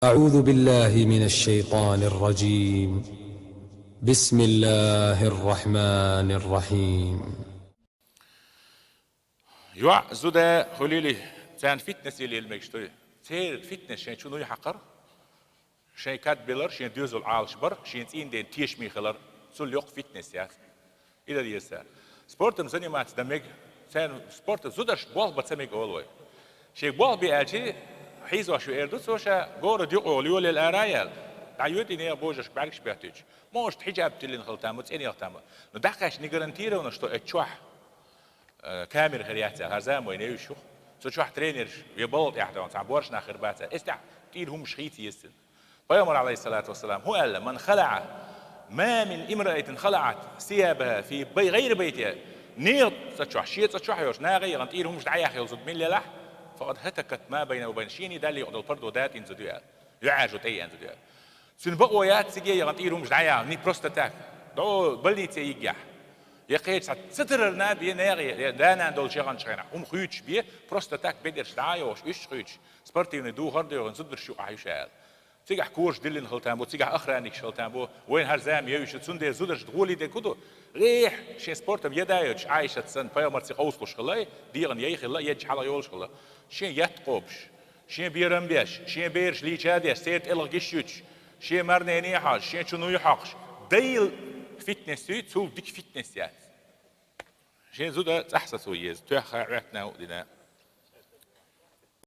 أعوذ بالله من الشيطان الرجيم. بسم الله الرحمن الرحيم. زودا خليلي تان فتنس اللي المكشتوي تير فتنس شين شنو يحقر شين كات بيلر شين دوزل عالش بر شين تين دين تيش ميخلر سول يوق فتنس يا إلى ديسا سبورت مزني ما تدمج تان سبورت زودش بول بتسميك أولوي شيء بول بيأتي حيزوا شو إردو سوشا جور ديو أوليو للأرايل عيودي نيا بوجش بعكش بيحتاج موش حجاب تلين خلتامو تسيني خلتامو ندقش نجرانتيرو ونشتو اتشوح كامير خرياتها هرزام وينيوشو سوشوح ترينر يبلط يحتوان تعبورش ناخر باتا استع كتير هم شخيتي يسن فيامر عليه الصلاة والسلام هو قال من خلع ما من امرأة خلعت ثيابها في غير بيتها نيط تشوح شيء تشوح يوش ناغي غنطير هم مش دعيا خيل زد من لح فقد هتكت ما بينه وبين شيني دالي يقدر الفرد ذات ينزدوها يعاجوا تي ينزدوها سنبقوا يات سيجي غنطير هم مش دعيا ني بروستاتاك دو بلني تيجح يقيت ستر النادي ناغي دانا دول شغان شغنا خيوش بيه بروستاتاك بدرش دعايوش ايش خيوش سبارتي ندو هردي ونصدر شو عايشال تيجح كورش دلين خلتان بو تيجح اخرانيك شلتان بو وين هرزام يوش تسندي زودش تقولي دي كدو ريح شي سبورت بيدايش عايشه سن بايو مرسي قوسلش خلاي ديغن يخ الله يج حلا يولش خلا شي يتقوبش شي بيرمبيش شي بيرش لي جادي سيت الغيشوش شي مرنيني حاج شي شنو يحقش ديل فتنس تو ديك فتنس يات شي زودا تحسسوا يز تو خاعتنا ودنا